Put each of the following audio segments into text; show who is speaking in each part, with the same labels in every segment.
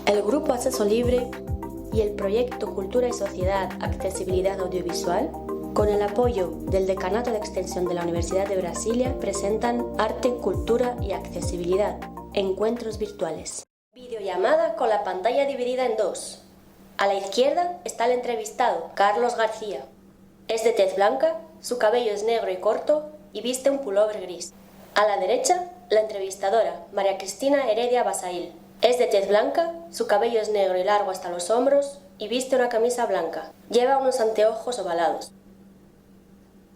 Speaker 1: El Grupo Acceso Libre y el proyecto Cultura y Sociedad Accesibilidad Audiovisual, con el apoyo del Decanato de Extensión de la Universidad de Brasilia, presentan Arte, Cultura y Accesibilidad, encuentros virtuales. Videollamada con la pantalla dividida en dos. A la izquierda está el entrevistado, Carlos García. Es de tez blanca, su cabello es negro y corto y viste un pullover gris. A la derecha, la entrevistadora, María Cristina Heredia Basail. Es de tez blanca, su cabello es negro y largo hasta los hombros y viste una camisa blanca. Lleva unos anteojos ovalados.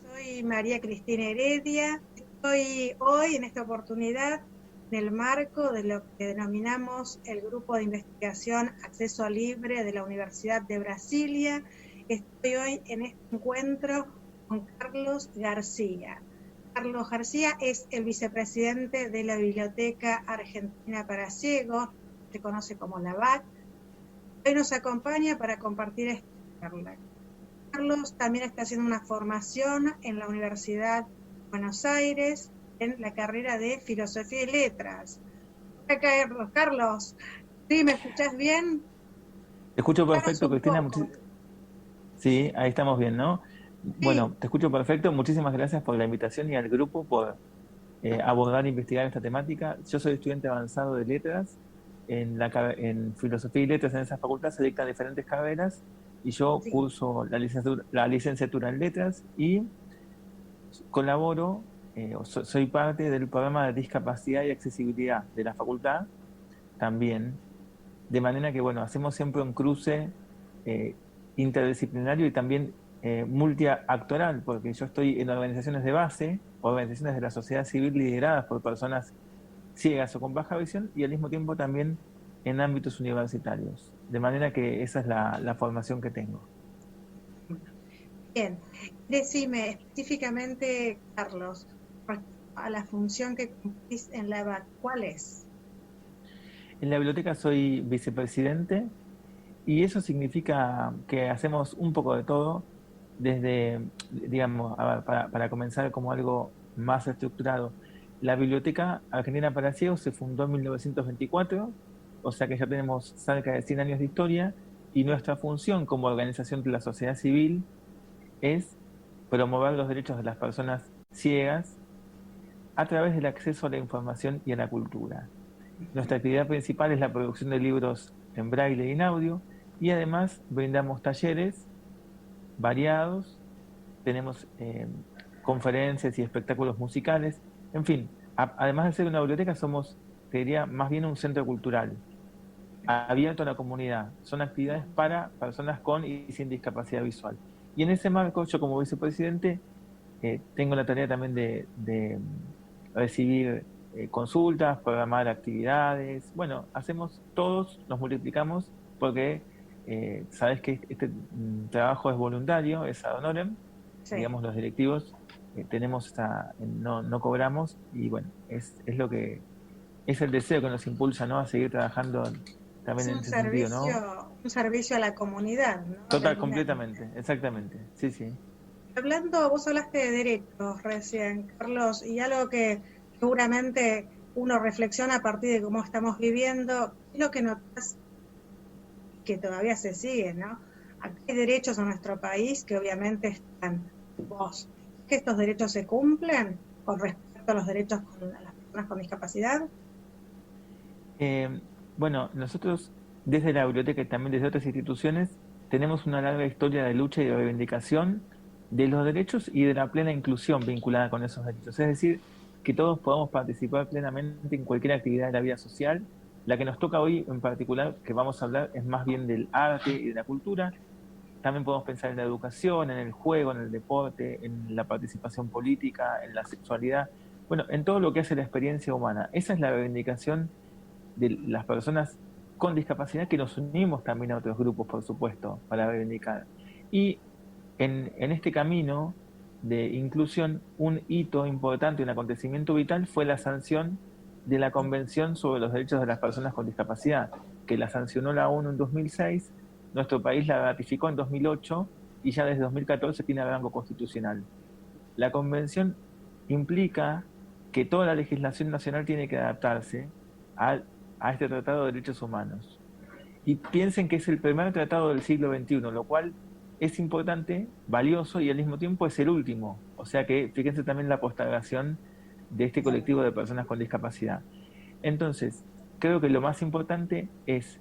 Speaker 2: Soy María Cristina Heredia. Estoy hoy, en esta oportunidad, en el marco de lo que denominamos el Grupo de Investigación Acceso Libre de la Universidad de Brasilia. Estoy hoy en este encuentro con Carlos García. Carlos García es el vicepresidente de la Biblioteca Argentina para Ciegos, se conoce como la BAC. Hoy nos acompaña para compartir esta charla. Carlos también está haciendo una formación en la Universidad de Buenos Aires en la carrera de Filosofía y Letras. Hola, Carlos, ¿sí me escuchás bien?
Speaker 3: Te escucho perfecto, Cristina. Sí, ahí estamos bien, ¿no?
Speaker 2: Sí.
Speaker 3: Bueno, te escucho perfecto. Muchísimas gracias por la invitación y al grupo por abordar e investigar esta temática. Yo soy estudiante avanzado de letras. En Filosofía y Letras en esa facultad se dictan diferentes carreras y yo curso la licenciatura en Letras y colaboro, soy parte del programa de discapacidad y accesibilidad de la facultad también, de manera que, bueno, hacemos siempre un cruce interdisciplinario y también multiactoral, porque yo estoy en organizaciones de base, organizaciones de la sociedad civil lideradas por personas ciegas o con baja visión, y al mismo tiempo también en ámbitos universitarios. De manera que esa es la formación que tengo.
Speaker 2: Bien, decime específicamente, Carlos, a la función que cumplís en la BAC, ¿cuál es?
Speaker 3: En la biblioteca soy vicepresidente y eso significa que hacemos un poco de todo, desde, digamos, a ver, para comenzar como algo más estructurado. La Biblioteca Argentina para Ciegos se fundó en 1924, o sea que ya tenemos cerca de 100 años de historia, y nuestra función como organización de la sociedad civil es promover los derechos de las personas ciegas a través del acceso a la información y a la cultura. Nuestra actividad principal es la producción de libros en braille y en audio, y además brindamos talleres variados, tenemos conferencias y espectáculos musicales, en fin, además de ser una biblioteca somos, te diría, más bien un centro cultural, abierto a la comunidad. Son actividades para personas con y sin discapacidad visual. Y en ese marco, yo como vicepresidente, tengo la tarea también de recibir consultas, programar actividades. Bueno, hacemos todos, nos multiplicamos porque sabes que este trabajo es voluntario, es ad honorem. Sí. Digamos, los directivos tenemos no cobramos y bueno, es lo que es el deseo que nos impulsa, ¿no?, a seguir trabajando también en ese sentido, ¿no?
Speaker 2: Un servicio a la comunidad, ¿no?
Speaker 3: Total, completamente, exactamente, sí, sí.
Speaker 2: Hablando, vos hablaste de derechos recién, Carlos, y algo que seguramente uno reflexiona a partir de cómo estamos viviendo, es lo que notas que todavía se sigue, ¿no? Aquí hay derechos en nuestro país que obviamente están vos. ¿Que estos derechos se cumplen con respecto a los derechos de las personas con discapacidad?
Speaker 3: Bueno, nosotros desde la biblioteca y también desde otras instituciones tenemos una larga historia de lucha y de reivindicación de los derechos y de la plena inclusión vinculada con esos derechos. Es decir, que todos podamos participar plenamente en cualquier actividad de la vida social. La que nos toca hoy en particular, que vamos a hablar, es más bien del arte y de la cultura. También podemos pensar en la educación, en el juego, en el deporte, en la participación política, en la sexualidad. Bueno, en todo lo que hace la experiencia humana. Esa es la reivindicación de las personas con discapacidad, que nos unimos también a otros grupos, por supuesto, para reivindicar. Y en este camino de inclusión, un hito importante, un acontecimiento vital, fue la sanción de la Convención sobre los Derechos de las Personas con Discapacidad, que la sancionó la ONU en 2006, nuestro país la ratificó en 2008 y ya desde 2014 tiene rango constitucional. La Convención implica que toda la legislación nacional tiene que adaptarse a este Tratado de Derechos Humanos. y piensen que es el primer tratado del siglo XXI, lo cual es importante, valioso y al mismo tiempo es el último. O sea que fíjense también la postergación de este colectivo de personas con discapacidad. Entonces, creo que lo más importante es,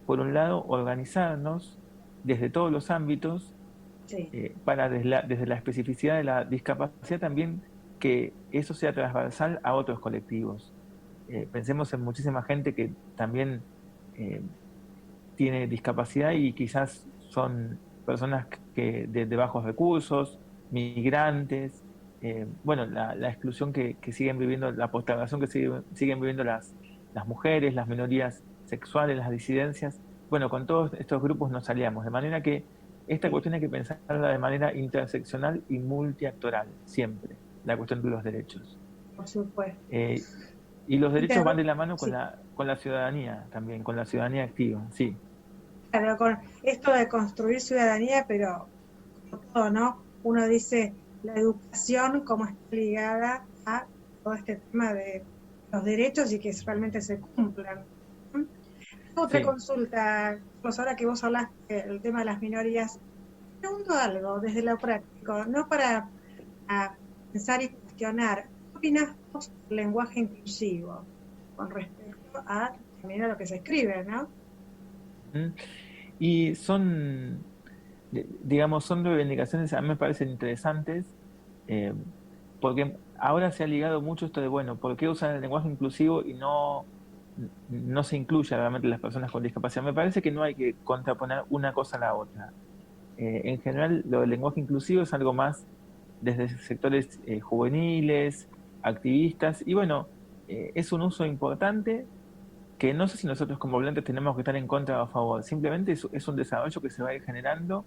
Speaker 3: por un lado, organizarnos desde todos los ámbitos
Speaker 2: Sí.
Speaker 3: para desde la especificidad de la discapacidad también que eso sea transversal a otros colectivos. Pensemos en muchísima gente que también tiene discapacidad y quizás son personas que de bajos recursos, migrantes, bueno, la exclusión que siguen viviendo, la postergación que siguen viviendo las mujeres, las minorías sexuales, las disidencias. Bueno, con todos estos grupos nos aliamos, de manera que esta cuestión hay que pensarla de manera interseccional y multiactoral, siempre, la cuestión de los derechos.
Speaker 2: Por supuesto.
Speaker 3: Y los derechos van de la mano
Speaker 2: Sí.
Speaker 3: con la ciudadanía también, con la ciudadanía activa, sí.
Speaker 2: Claro, con esto de construir ciudadanía, pero como todo, ¿no? Uno dice la educación como está ligada a todo este tema de los derechos y que realmente se cumplan. Otra
Speaker 3: Sí.
Speaker 2: consulta, pues ahora que vos hablaste del tema de las minorías, pregunto algo desde lo práctico, no para pensar y cuestionar. ¿Qué opinas vos del lenguaje inclusivo con respecto a también a lo que se escribe, ¿no?
Speaker 3: Y son, digamos, son reivindicaciones, a mí me parecen interesantes, porque ahora se ha ligado mucho esto de, bueno, ¿por qué usan el lenguaje inclusivo y no se incluye realmente las personas con discapacidad? Me parece que no hay que contraponer una cosa a la otra. En general, lo del lenguaje inclusivo es algo más desde sectores juveniles, activistas, y bueno, es un uso importante que no sé si nosotros como hablantes tenemos que estar en contra o a favor, simplemente es un desarrollo que se va a ir generando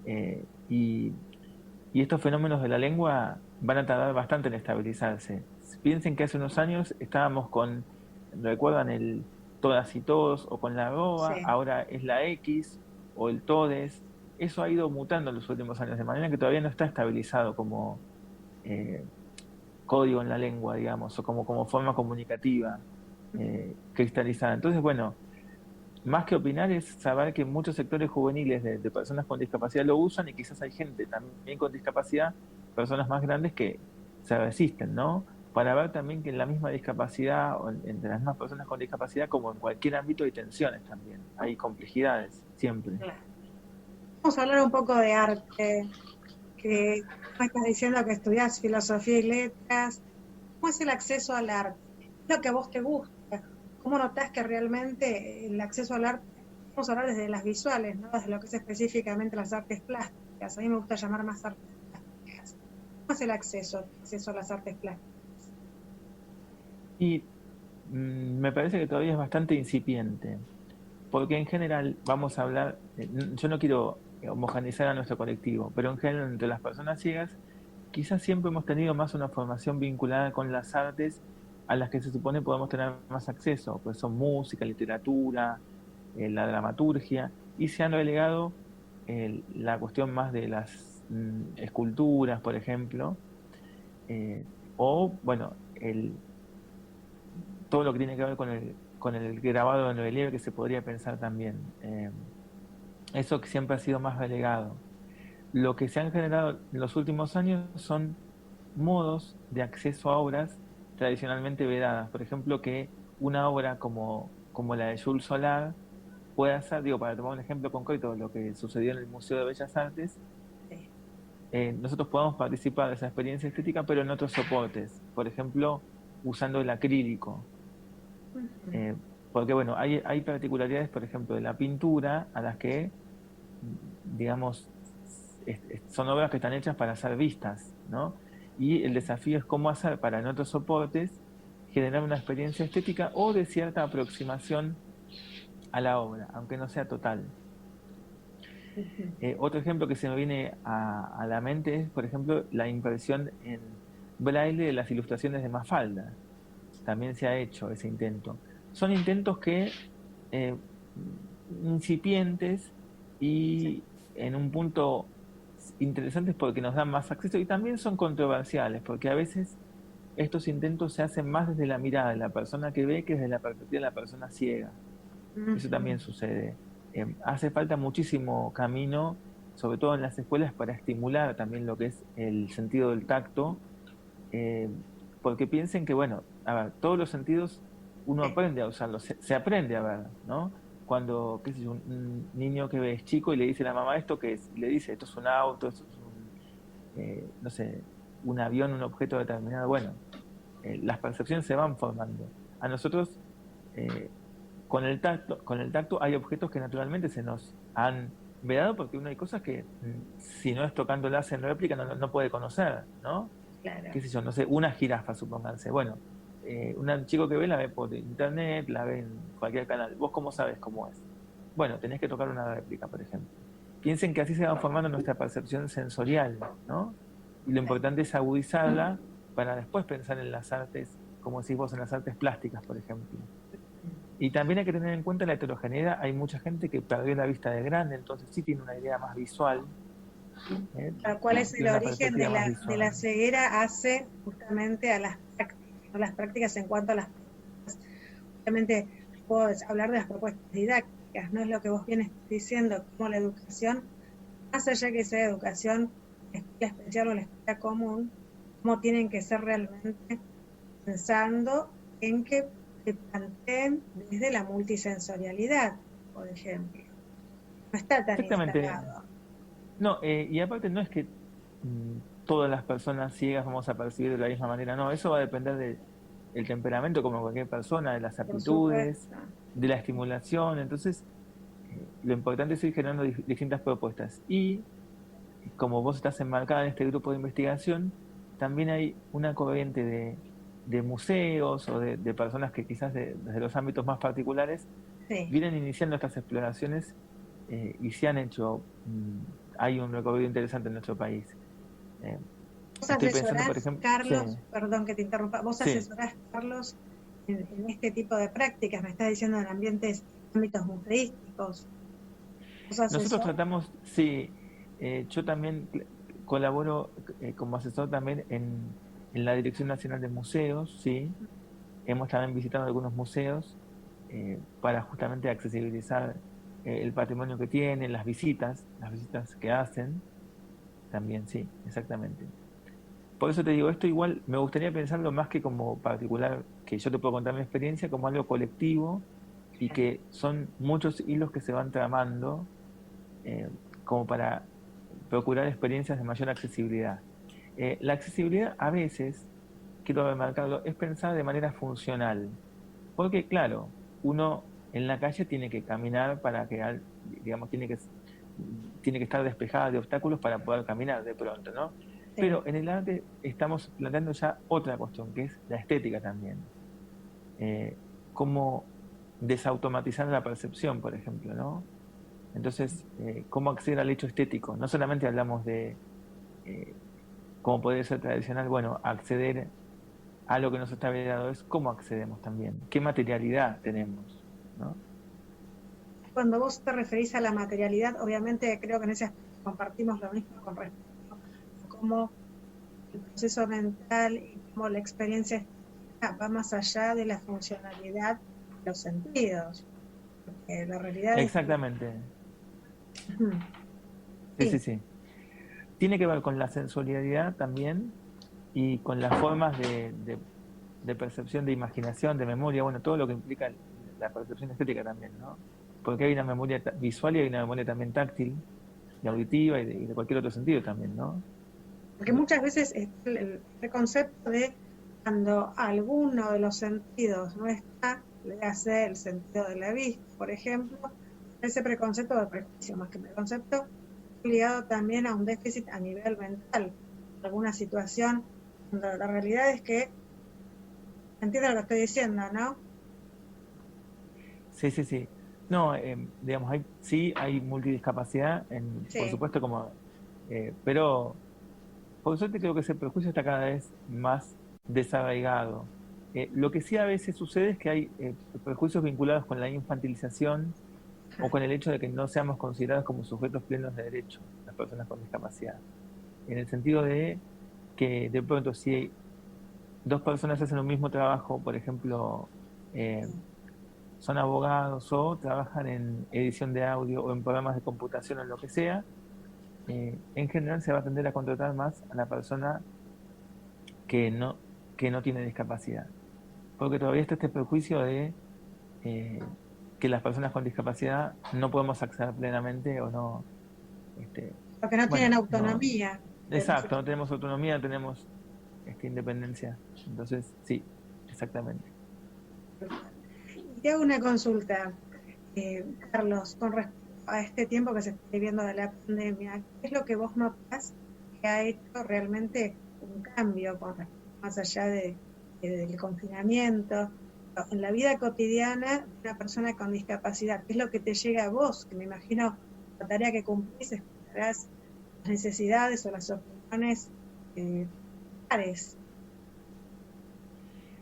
Speaker 3: eh, y, y estos fenómenos de la lengua van a tardar bastante en estabilizarse. Piensen que hace unos años estábamos con, ¿recuerdan el todas y todos o con la arroba?
Speaker 2: Sí.
Speaker 3: Ahora es la X o el todes. Eso ha ido mutando en los últimos años, de manera que todavía no está estabilizado como eh, código en la lengua, digamos, o como forma comunicativa cristalizada. Entonces, bueno, más que opinar es saber que muchos sectores juveniles de personas con discapacidad lo usan y quizás hay gente también con discapacidad, personas más grandes que se resisten, ¿no? Para ver también que en la misma discapacidad, o entre las mismas personas con discapacidad, como en cualquier ámbito, hay tensiones también, hay complejidades, siempre.
Speaker 2: Claro. Vamos a hablar un poco de arte, que me estás diciendo que estudias filosofía y letras. ¿Cómo es el acceso al arte? ¿Qué es lo que a vos te gusta? ¿Cómo notás que realmente el acceso al arte, vamos a hablar desde las visuales, ¿no? Desde lo que es específicamente las artes plásticas? A mí me gusta llamar más artes plásticas. ¿Cómo es el acceso a las artes plásticas?
Speaker 3: Y me parece que todavía es bastante incipiente, porque en general vamos a hablar, yo no quiero homogeneizar a nuestro colectivo, pero en general entre las personas ciegas quizás siempre hemos tenido más una formación vinculada con las artes a las que se supone podemos tener más acceso, pues son música, literatura, la dramaturgia, y se han relegado la cuestión más de las esculturas, por ejemplo, o bueno, todo lo que tiene que ver con el grabado en relieve que se podría pensar también. Eso que siempre ha sido más relegado. Lo que se han generado en los últimos años son modos de acceso a obras tradicionalmente vedadas. Por ejemplo, que una obra como la de Jules Solar pueda ser, digo, para tomar un ejemplo concreto de lo que sucedió en el Museo de Bellas Artes,
Speaker 2: Sí.
Speaker 3: nosotros podamos participar de esa experiencia estética, pero en otros soportes. Por ejemplo, usando el acrílico.
Speaker 2: Uh-huh.
Speaker 3: Porque, bueno, hay particularidades, por ejemplo, de la pintura a las que, digamos, son obras que están hechas para ser vistas, ¿no? Y el desafío es cómo hacer para en otros soportes generar una experiencia estética o de cierta aproximación a la obra, aunque no sea total.
Speaker 2: Uh-huh.
Speaker 3: Otro ejemplo que se me viene a la mente es, por ejemplo, la impresión en braille de las ilustraciones de Mafalda. También se ha hecho ese intento. Son intentos que eh, incipientes y en un punto interesantes porque nos dan más acceso y también son controversiales porque a veces estos intentos se hacen más desde la mirada de la persona que ve que desde la perspectiva de la persona ciega. Eso también sucede. Hace falta muchísimo camino, sobre todo en las escuelas, para estimular también lo que es el sentido del tacto, eh, porque piensen que, bueno, a ver, todos los sentidos uno aprende a usarlos, se aprende a ver, ¿no? Cuando, qué sé yo, un niño que es chico y le dice a la mamá esto que es, y le dice esto es un auto, esto es un, no sé, un avión, un objeto determinado, bueno, las percepciones se van formando. A nosotros, eh, con el tacto hay objetos que naturalmente se nos han vedado porque uno hay cosas que si no es tocándolas en réplica no puede conocer, ¿no?
Speaker 2: Claro.
Speaker 3: Qué sé yo, no sé, una jirafa, supónganse. Bueno, un chico que ve la ve por internet, la ve en cualquier canal. ¿Vos cómo sabes cómo es? Bueno, tenés que tocar una réplica, por ejemplo. Piensen que así se va formando nuestra percepción sensorial, ¿no? Y lo importante es agudizarla para después pensar en las artes, como decís vos, en las artes plásticas, por ejemplo. Y también hay que tener en cuenta la heterogeneidad. Hay mucha gente que perdió la vista de grande, entonces sí tiene una idea más visual.
Speaker 2: ¿Cuál es el
Speaker 3: Tiene una
Speaker 2: origen
Speaker 3: perspectiva más
Speaker 2: de
Speaker 3: visual.
Speaker 2: la ceguera hace justamente a las prácticas? ¿No? Las prácticas en cuanto a las prácticas. Obviamente puedo hablar de las propuestas didácticas, no es lo que vos vienes diciendo, como la educación, más allá que sea educación, la escuela especial o la escuela común, cómo tienen que ser realmente pensando en que se planteen desde la multisensorialidad, por ejemplo. No está tan
Speaker 3: Exactamente.
Speaker 2: instalado.
Speaker 3: No, y aparte no es que todas las personas ciegas vamos a percibir de la misma manera, no, eso va a depender del temperamento como cualquier persona, de las
Speaker 2: Por
Speaker 3: aptitudes,
Speaker 2: supuesto.
Speaker 3: de la estimulación, entonces lo importante es ir generando distintas propuestas. Y como vos estás enmarcada en este grupo de investigación, también hay una corriente de museos o de personas que quizás desde los ámbitos más particulares
Speaker 2: Sí.
Speaker 3: vienen iniciando estas exploraciones y se han hecho, hay un recorrido interesante en nuestro país. Eh,
Speaker 2: ¿Vos
Speaker 3: Estoy pensando, por
Speaker 2: asesorás,
Speaker 3: ejemplo, sí,
Speaker 2: Carlos, perdón que te interrumpa, vos
Speaker 3: sí.
Speaker 2: asesorás, Carlos, en este tipo de prácticas? Me estás diciendo en ambientes, ámbitos museísticos. ¿Vos
Speaker 3: Nosotros
Speaker 2: asesorás?
Speaker 3: tratamos, sí, yo también colaboro como asesor también en la Dirección Nacional de Museos, sí. Hemos también visitado algunos museos para justamente accesibilizar el patrimonio que tienen, las visitas que hacen, también, sí, exactamente. Por eso te digo, esto igual me gustaría pensarlo más que como particular, que yo te puedo contar mi experiencia, como algo colectivo y que son muchos hilos que se van tramando eh, como para procurar experiencias de mayor accesibilidad. La accesibilidad a veces, quiero remarcarlo, es pensar de manera funcional, porque claro, uno en la calle tiene que caminar para que, digamos, tiene que estar despejada de obstáculos para poder caminar de pronto, ¿no?
Speaker 2: Sí.
Speaker 3: Pero en el arte estamos planteando ya otra cuestión, que es la estética también. Cómo desautomatizar la percepción, por ejemplo, ¿no? Entonces, cómo acceder al hecho estético. No solamente hablamos de, eh, como puede ser tradicional, bueno, acceder a lo que nos está vedado, es cómo accedemos también, qué materialidad tenemos, ¿no?
Speaker 2: Cuando vos te referís a la materialidad, obviamente creo que en ese aspecto compartimos lo mismo con respecto a cómo el proceso mental y cómo la experiencia estética va más allá de la funcionalidad de los sentidos. Porque la realidad es que
Speaker 3: Exactamente, sí, sí,
Speaker 2: sí,
Speaker 3: sí. Tiene que ver con la sensorialidad también y con las formas de percepción, de imaginación, de memoria, bueno, todo lo que implica la percepción estética también, ¿no? Porque hay una memoria visual y hay una memoria también táctil y auditiva y de cualquier otro sentido también, ¿no?
Speaker 2: porque muchas veces el concepto de cuando alguno de los sentidos no está, le hace el sentido de la vista, por ejemplo, ese preconcepto de prejuicio, más que preconcepto, ligado también a un déficit a nivel mental, alguna situación, cuando la realidad es que, entiendo lo que estoy diciendo, ¿no?
Speaker 3: Sí, sí, sí. No, digamos, sí hay multidiscapacidad, por
Speaker 2: Sí,
Speaker 3: supuesto, pero por suerte creo que ese prejuicio está cada vez más desarraigado. Lo que sí a veces sucede es que hay prejuicios vinculados con la infantilización o con el hecho de que no seamos considerados como sujetos plenos de derecho, las personas con discapacidad. En el sentido de que de pronto si dos personas hacen un mismo trabajo, por ejemplo, eh, son abogados o trabajan en edición de audio o en programas de computación o lo que sea, en general se va a tender a contratar más a la persona que no, que no tiene discapacidad. Porque todavía está este prejuicio de eh, que las personas con discapacidad no podemos acceder plenamente o no.
Speaker 2: Porque no tienen
Speaker 3: Bueno, no,
Speaker 2: autonomía.
Speaker 3: exacto, no tenemos autonomía, no tenemos independencia. Entonces, sí, exactamente.
Speaker 2: Y te hago una consulta, Carlos, con respecto a este tiempo que se está viviendo de la pandemia. ¿Qué es lo que vos notás que ha hecho realmente un cambio más allá del confinamiento, en la vida cotidiana de una persona con discapacidad? ¿Qué es lo que te llega a vos? Que me imagino la tarea que cumplís, escucharás las necesidades o las opiniones pares.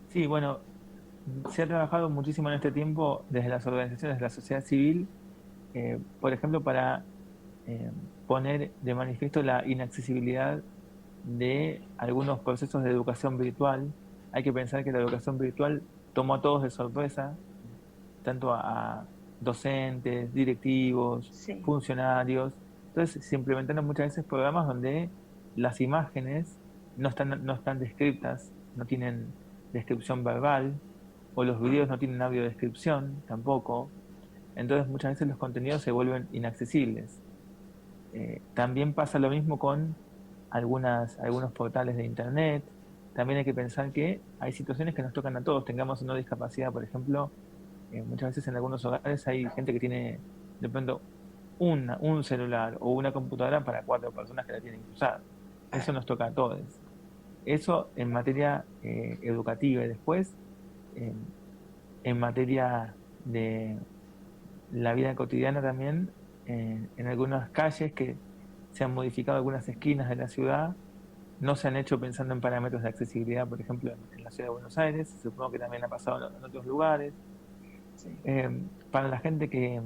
Speaker 3: Sí, bueno, se ha trabajado muchísimo en este tiempo desde las organizaciones de la sociedad civil, por ejemplo, para poner de manifiesto la inaccesibilidad de algunos procesos de educación virtual. Hay que pensar que la educación virtual tomó a todos de sorpresa, tanto a docentes, directivos,
Speaker 2: Sí.
Speaker 3: funcionarios. Entonces se implementaron muchas veces programas donde las imágenes no están descritas, no tienen descripción verbal, o los videos no tienen audio descripción tampoco. Entonces muchas veces los contenidos se vuelven inaccesibles. También pasa lo mismo con algunos portales de internet. También hay que pensar que hay situaciones que nos tocan a todos, tengamos o no discapacidad. Por ejemplo, muchas veces en algunos hogares hay gente que tiene de pronto un celular o una computadora para 4 personas que la tienen que usar. Eso nos toca a todos. Eso en materia educativa, y después eh, en materia de la vida cotidiana también, en algunas calles que se han modificado algunas esquinas de la ciudad, no se han hecho pensando en parámetros de accesibilidad, por ejemplo, en la ciudad de Buenos Aires, supongo que también ha pasado en otros lugares.
Speaker 2: Sí.
Speaker 3: Para la gente que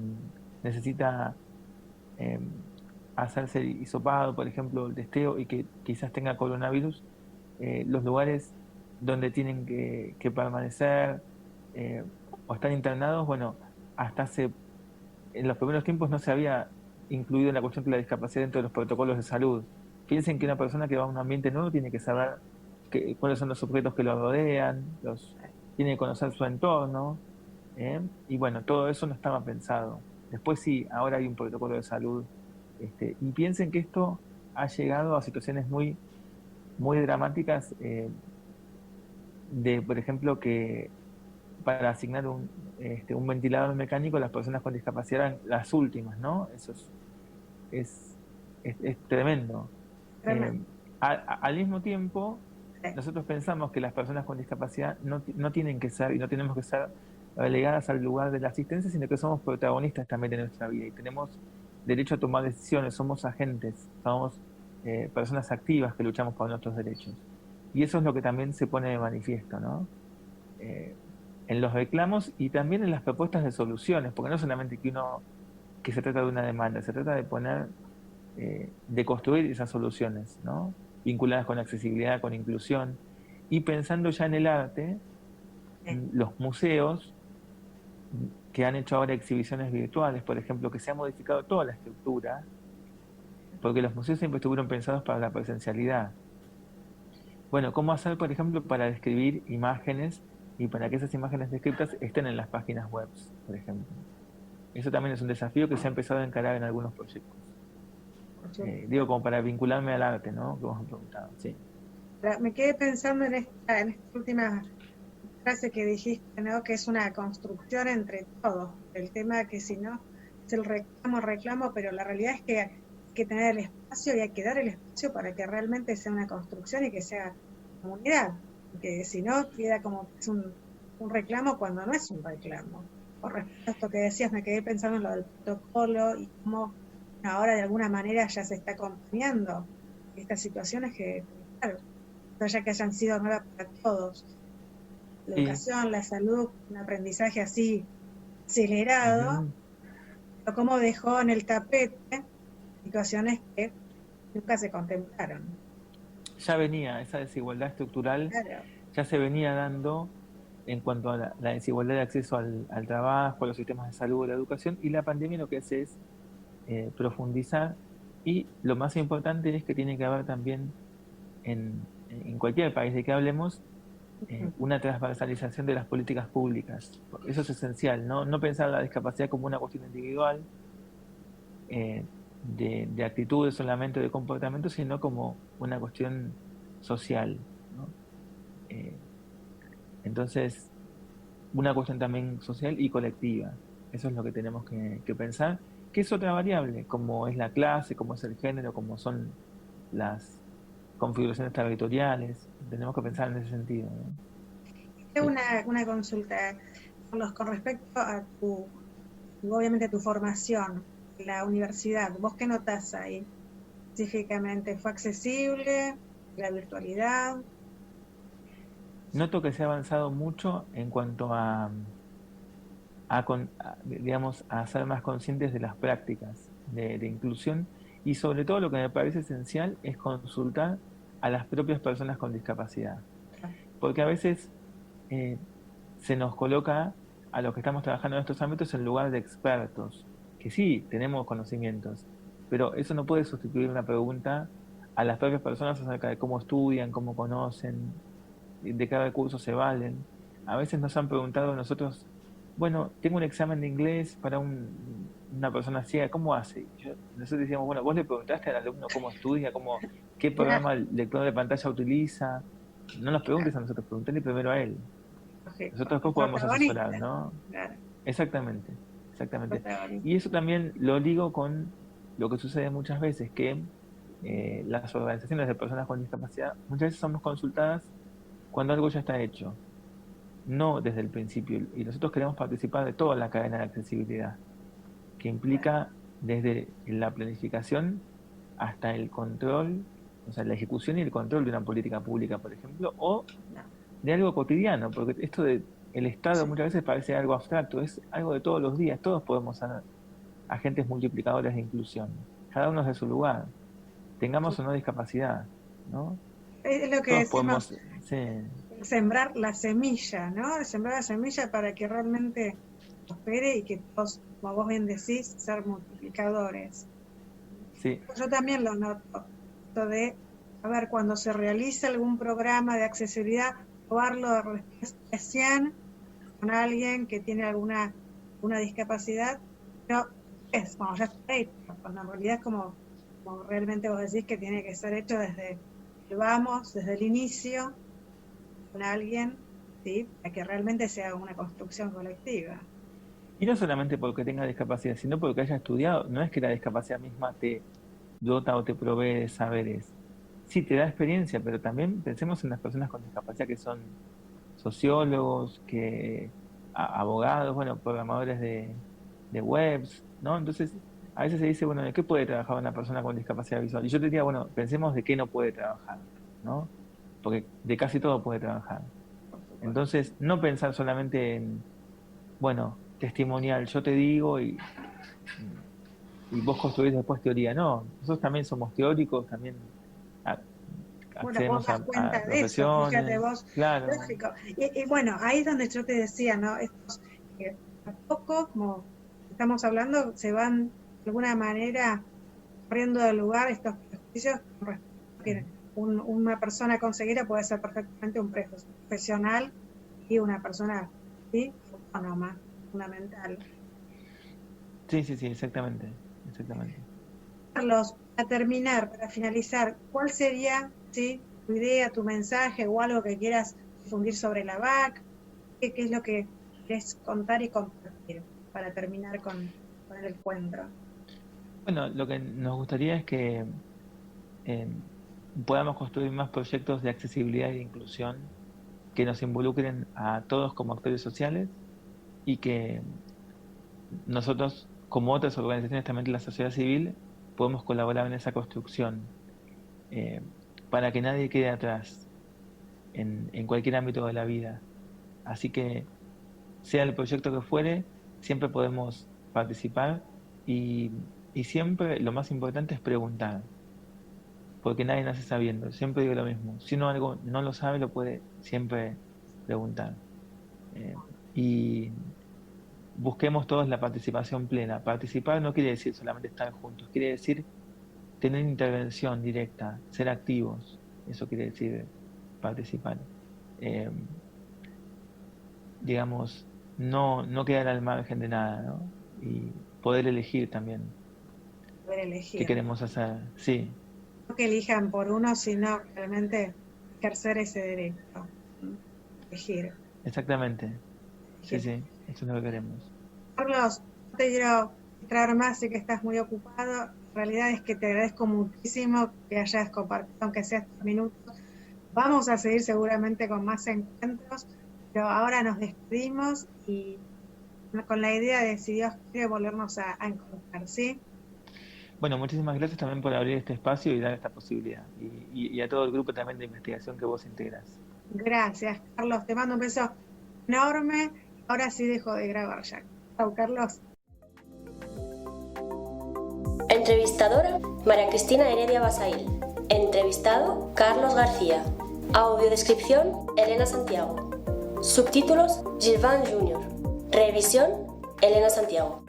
Speaker 3: necesita eh, hacerse hisopado, por ejemplo, el testeo y que quizás tenga coronavirus, los lugares donde tienen que permanecer eh, o están internados, bueno, hasta hace, en los primeros tiempos no se había incluido la cuestión de la discapacidad dentro de los protocolos de salud. Piensen que una persona que va a un ambiente nuevo tiene que saber cuáles son los objetos que lo rodean, tiene que conocer su entorno, y bueno, todo eso no estaba pensado. Después sí, ahora hay un protocolo de salud. Y piensen que esto ha llegado a situaciones muy, muy dramáticas, de, por ejemplo, que para asignar un ventilador mecánico las personas con discapacidad eran las últimas, ¿no? Eso es, es tremendo.
Speaker 2: Tremendo.
Speaker 3: Al mismo tiempo,
Speaker 2: Sí.
Speaker 3: nosotros pensamos que las personas con discapacidad no tienen que ser y no tenemos que ser relegadas al lugar de la asistencia, sino que somos protagonistas también de nuestra vida y tenemos derecho a tomar decisiones, somos agentes, somos personas activas que luchamos por nuestros derechos. Y eso es lo que también se pone de manifiesto, ¿no? En los reclamos y también en las propuestas de soluciones, porque no solamente que se trata de una demanda, se trata de poner, de construir esas soluciones, ¿no? Vinculadas con accesibilidad, con inclusión, y pensando ya en el arte,
Speaker 2: Sí.
Speaker 3: los museos que han hecho ahora exhibiciones virtuales, por ejemplo, que se ha modificado toda la estructura, porque los museos siempre estuvieron pensados para la presencialidad. Bueno, ¿cómo hacer, por ejemplo, para describir imágenes y para que esas imágenes descritas estén en las páginas web, por ejemplo? Eso también es un desafío que se ha empezado a encarar en algunos proyectos. Digo, como para vincularme al arte, ¿no? Que vos me preguntado, sí.
Speaker 2: Me quedé pensando en esta última frase que dijiste, ¿no? Que es una construcción entre todos. El tema que si no es el reclamo, pero la realidad es que hay que tener el espacio y hay que dar el espacio para que realmente sea una construcción y que sea comunidad. Porque si no, queda como que es un reclamo cuando no es un reclamo. Por respecto a esto que decías, me quedé pensando en lo del protocolo y cómo ahora de alguna manera ya se está acompañando estas situaciones que, claro, ya que hayan sido nuevas para todos. La educación, la salud, un aprendizaje así acelerado, pero cómo dejó en el tapete situaciones que nunca se contemplaron.
Speaker 3: Ya venía, esa desigualdad estructural
Speaker 2: Claro.
Speaker 3: ya se venía dando, en cuanto a la desigualdad de acceso al trabajo, a los sistemas de salud, a la educación, y la pandemia lo que hace es profundizar, y lo más importante es que tiene que haber también en cualquier país de que hablemos una transversalización de las políticas públicas. Eso es esencial, no pensar la discapacidad como una cuestión individual, de actitudes solamente, de comportamiento, sino como una cuestión social, ¿no? Entonces, una cuestión también social y colectiva. Eso es lo que tenemos que pensar, que es otra variable, como es la clase, como es el género, como son las configuraciones territoriales. Tenemos que pensar en ese sentido, ¿no?
Speaker 2: Tengo una consulta, Carlos, con respecto a obviamente tu formación en la universidad. ¿Vos qué notás ahí específicamente? ¿Fue accesible? ¿La virtualidad?
Speaker 3: Noto que se ha avanzado mucho en cuanto digamos, a ser más conscientes de las prácticas de inclusión, y sobre todo lo que me parece esencial es consultar a las propias personas con discapacidad. Porque a veces se nos coloca a los que estamos trabajando en estos ámbitos en lugar de expertos, que sí, tenemos conocimientos, pero eso no puede sustituir una pregunta a las propias personas acerca de cómo estudian, cómo conocen, de cada curso se valen. A veces nos han preguntado a nosotros, bueno, tengo un examen de inglés para una persona ciega, ¿cómo hace? Nosotros decíamos, bueno, vos le preguntaste al alumno cómo estudia, qué programa el lector de pantalla utiliza. No nos preguntes a nosotros, preguntale primero a él. Nosotros después podemos asesorar, ¿no?
Speaker 2: Claro.
Speaker 3: Exactamente, exactamente. Y eso también lo ligo con lo que sucede muchas veces, que las organizaciones de personas con discapacidad muchas veces somos consultadas cuando algo ya está hecho, no desde el principio. Y nosotros queremos participar de toda la cadena de accesibilidad, que implica desde la planificación hasta el control, o sea, la ejecución y el control de una política pública, por ejemplo, o de algo cotidiano, porque esto de el Estado muchas veces parece algo abstracto, es algo de todos los días, todos podemos ser agentes multiplicadores de inclusión, cada uno desde su lugar, tengamos o no discapacidad, ¿no?
Speaker 2: Es lo que
Speaker 3: Todos
Speaker 2: decimos,
Speaker 3: podemos, sí.
Speaker 2: Sembrar la semilla, ¿no? Sembrar la semilla para que realmente prospere y que todos, como vos bien decís, ser multiplicadores.
Speaker 3: Sí.
Speaker 2: Yo también lo noto, esto de, a ver, cuando se realiza algún programa de accesibilidad, probarlo recién con alguien que tiene alguna discapacidad, pero es como ya está hecho, cuando en realidad es como realmente vos decís que tiene que ser hecho desde el vamos, desde el inicio, con alguien, ¿sí? Para que realmente sea una construcción colectiva.
Speaker 3: Y no solamente porque tenga discapacidad, sino porque haya estudiado. No es que la discapacidad misma te dota o te provee de saberes. Sí, te da experiencia, pero también pensemos en las personas con discapacidad que son sociólogos, abogados, bueno, programadores de webs, ¿no? Entonces, a veces se dice, bueno, ¿de qué puede trabajar una persona con discapacidad visual? Y yo te diría, bueno, pensemos de qué no puede trabajar, ¿no? Porque de casi todo puede trabajar. Entonces, no pensar solamente en, bueno, testimonial, yo te digo y vos construís después teoría. No, nosotros también somos teóricos, también
Speaker 2: Bueno, vos
Speaker 3: accedemos
Speaker 2: das
Speaker 3: a
Speaker 2: cuenta de eso, fíjate
Speaker 3: profesiones,
Speaker 2: vos,
Speaker 3: claro.
Speaker 2: lógico. Y bueno, ahí es donde yo te decía, ¿no? Estos, a poco, como estamos hablando, se van de alguna manera corriendo del lugar estos prejuicios con respecto a que una persona con ceguera puede ser perfectamente un profesional y una persona, ¿sí?, autónoma, fundamental.
Speaker 3: Sí, sí, sí, exactamente, exactamente.
Speaker 2: Carlos, para terminar, para finalizar, ¿cuál sería, sí, tu idea, tu mensaje o algo que quieras difundir sobre la VAC? ¿Qué es lo que querés contar y compartir para terminar con el encuentro?
Speaker 3: Bueno, lo que nos gustaría es que eh, podamos construir más proyectos de accesibilidad y de inclusión que nos involucren a todos como actores sociales, y que nosotros, como otras organizaciones también de la sociedad civil, podemos colaborar en esa construcción, eh, para que nadie quede atrás en cualquier ámbito de la vida. Así que, sea el proyecto que fuere, siempre podemos participar, y, y siempre lo más importante es preguntar, porque nadie nace sabiendo. Siempre digo lo mismo, si uno algo no lo sabe, lo puede siempre preguntar. Y busquemos todos la participación plena. Participar no quiere decir solamente estar juntos, quiere decir tener intervención directa, ser activos. Eso quiere decir participar. Digamos, no quedar al margen de nada, ¿no? Y poder elegir también.
Speaker 2: Poder elegir.
Speaker 3: ¿Qué queremos hacer? Sí.
Speaker 2: No que elijan por uno, sino realmente ejercer ese derecho. Elegir.
Speaker 3: Exactamente. Sí, eso es lo que queremos.
Speaker 2: Carlos, no te quiero traer más, sé que estás muy ocupado. La realidad es que te agradezco muchísimo que hayas compartido, aunque sea estos minutos. Vamos a seguir seguramente con más encuentros, pero ahora nos despedimos y con la idea de, si Dios quiere, volvernos a encontrar, ¿sí?
Speaker 3: Bueno, muchísimas gracias también por abrir este espacio y dar esta posibilidad. Y a todo el grupo también de investigación que vos integras.
Speaker 2: Gracias, Carlos. Te mando un beso enorme. Ahora sí dejo de grabar ya. Chao, Carlos.
Speaker 1: Entrevistadora, María Cristina Heredia Basail. Entrevistado, Carlos García. Audiodescripción, Elena Santiago. Subtítulos, Gilvan Jr. Revisión, Elena Santiago.